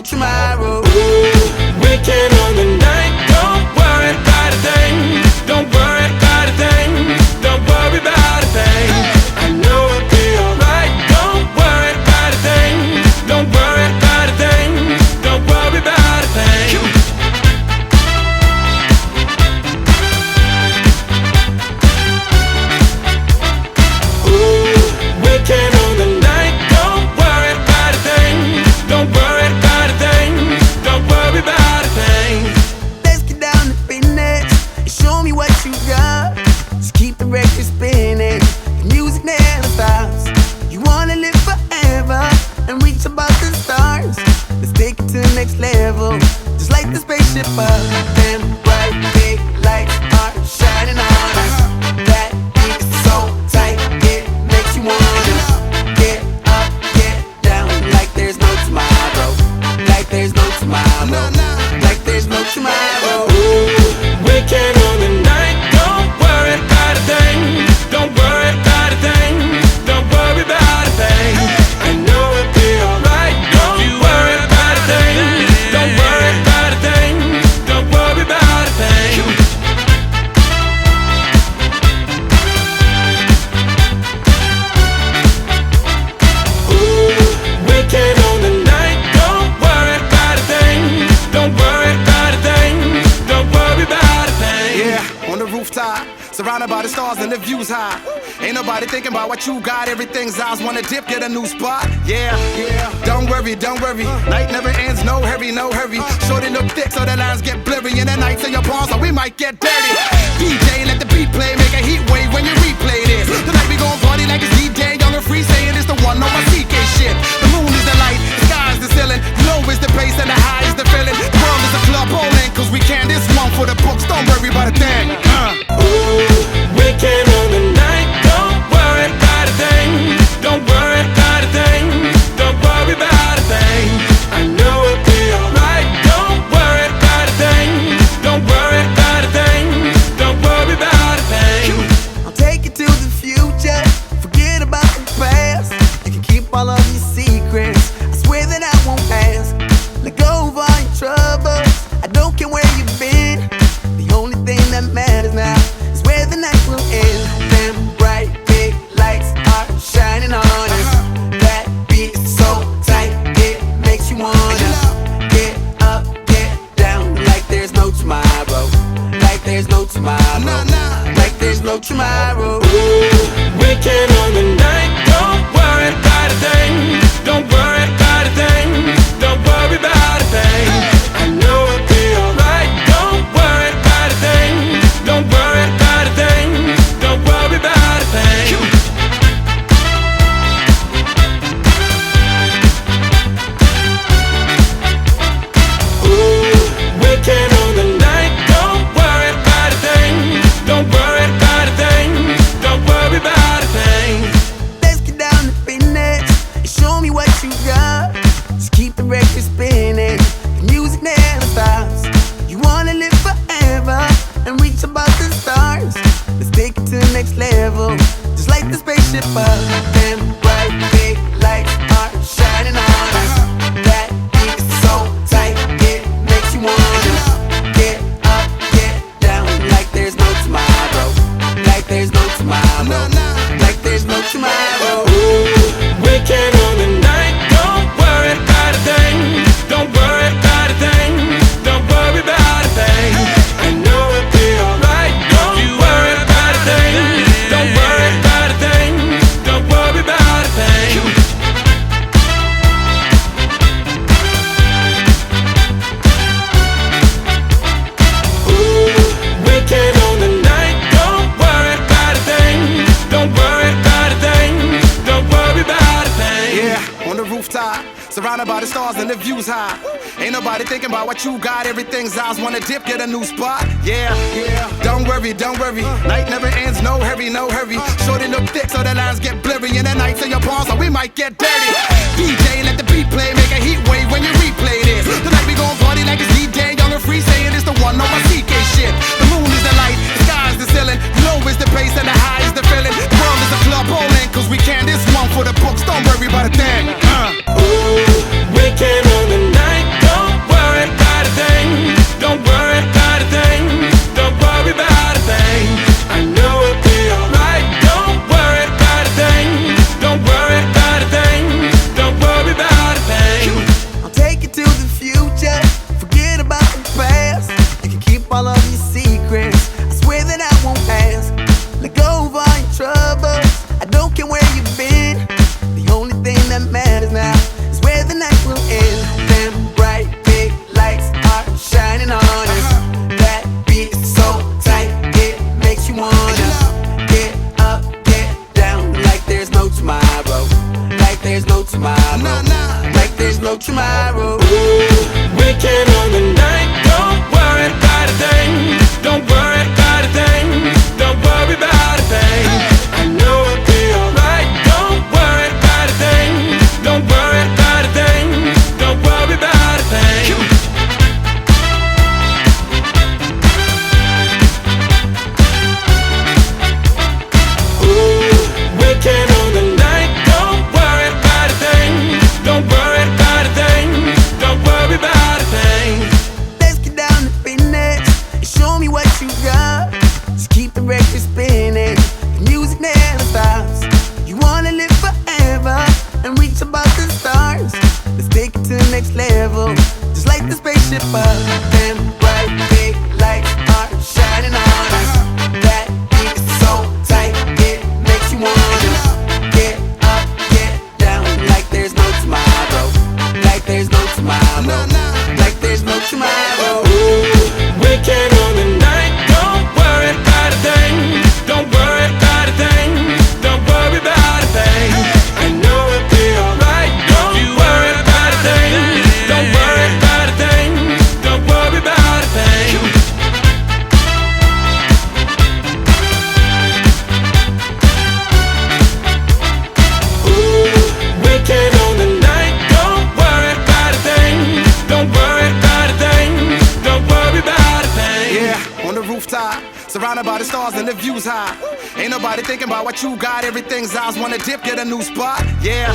tomorrow. We can own the night. Don't worry about a thing. Don't worry about a thing. Don't worry about a thing. I know it'll be alright. Don't worry about a thing. Don't worry about a thing. Don't worry about a thing. We can own the night. Don't worry about a thing. Don't worry about a thing. Don't worry about a thing. Let's get down to business and show me what you got. Just keep the record spinning. The music never stops. You wanna live forever and reach above the stars. Let's take it to the next level. Just like the spaceship up. Them bright big lights are shining on us. That beat is so tight, it makes you wanna get up, get down, like there's no tomorrow. Like there's no tomorrow. Like there's no tomorrow. We can own the night. Don't worry about a thing. Don't worry about a thing. Don't worry about a thing. I know it'll be alright. Don't worry about a thing. Don't worry about a thing. Don't worry about a thing. We can own the night. Don't worry about a thing. Don't worry about a thing. Don't worry about a thing. Yeah, on the rooftop, surrounded by the stars and the views high. Ain't nobody thinking about what you got. Everything's eyes wanna dip, get a new spot. Yeah, don't worry, don't worry. Night never ends, no hurry, no hurry. Shorty look thick so the lines get blurry. And the nights in your palms, so we might get dirty. DJ, let the beat play, make a heat wave when you replay this. Tonight we gon' party like it's DJ, young and free, saying it's the one on my CK shit. The moon is the light, the sky is the ceiling. Low is the bass and the high is the feeling. The world is a club bowling, cause we can. This one for the books, don't worry about a thing. We can own the night. Don't worry about a thing. Don't worry about a thing. Don't worry about a thing. I know it'll be alright. Don't worry about a thing. Don't worry about a thing. Don't worry about a thing. I'll take you to the future. Forget about the past. You can keep all of your secrets. I swear that I won't ask. Let go of all your troubles. I don't care where you've been. The only thing that matters now is where the night will end. Them bright big lights are shining on us. That beat is so tight, it makes you wanna get up, get down, like there's no tomorrow. Like there's no tomorrow. Like there's no tomorrow. We can own the night. Don't worry about a thing. Don't worry about a thing. Don't worry about a thing. I know it'll be alright. Don't worry about a thing. Don't worry about a thing. Don't worry about a thing. We can own the night. Don't worry about a thing. Don't worry about a thing. Don't worry about a thing. Let's get down to business and show me what you got. Just keep the record spinning. The music never stops. You wanna live forever and reach above the stars. Let's take it to the next level. Just like the spaceship up. Them bright big lights are shining on us. That beat is so tight, it makes you wanna get up, get down, like there's no tomorrow. Like there's no tomorrow. Like there's no tomorrow. We can own the night. Don't worry about a thing. Don't worry about a thing. Don't worry about a thing. I know it'll be alright. Don't worry about a thing. Don't worry about a thing. Don't worry about a thing. We can own the night. Don't worry about a thing. Don't worry about a thing. Don't worry about a thing. Yeah, on the rooftop, surrounded by the stars and the views high. Ain't nobody thinking about what you got. Everything's eyes wanna dip, get a new spot. Yeah, don't worry, don't worry. Night never ends, no hurry, no hurry. Shorty look thick so the lines get blurry. And the nights in your palms, so we might get dirty. DJ, let the beat play, make a heat wave when you replay this. Tonight we gon' party like it's DJ, young and free, saying it's the one on my CK shit. The moon is the light, the sky is the ceiling. Low is the bass and the high is the feeling. The world is a club bowling, cause we can. This one for the books, don't worry about a thing. We can own the night. tomorrow. Weekend on the night, don't worry about a thing. Don't worry about a thing. Don't worry about a thing. I know it'll be alright. Don't worry about a thing. Don't worry about a thing. Don't worry about a thing. Weekend on the night, don't worry about a thing. Don't worry about a thing. Don't worry about a thing. Let's get down to business and show me what you got. Just keep the record spinning, the music never stops. You wanna live forever and reach above the stars. Let's take it to the next level, just like the spaceship up. Them bright big lights are shining on us. That beat is so tight, it makes you wanna get up, get down, like there's no tomorrow. Like there's no tomorrow. Like there's no tomorrow. Weekend on the night, don't worry about a thing. Don't worry about a thing. Don't worry about a thing. I know it'll be alright. Don't worry about a thing. Don't worry about a thing. Don't worry about a thing. Weekend on the night, don't worry about a thing. Don't worry about a thing. Don't worry about a thing. Yeah, on the rooftop, surrounded by the stars and the views high. Ain't nobody thinking about what you got, everything's ours. Wanna dip, get a new spot. Yeah,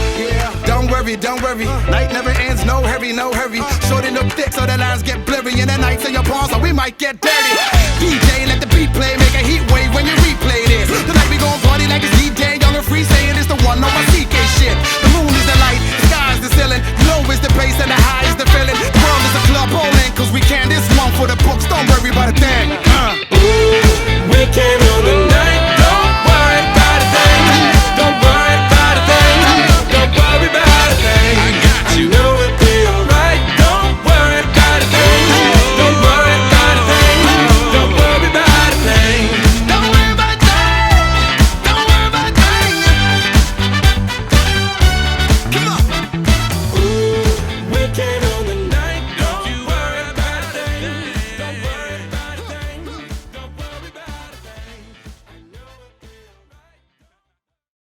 don't worry, don't worry. Night never ends, no hurry, no hurry. Short and look thick so the lines get blurry. In the nights in your palms, so we might get dirty. DJ, let the beat play, make a heat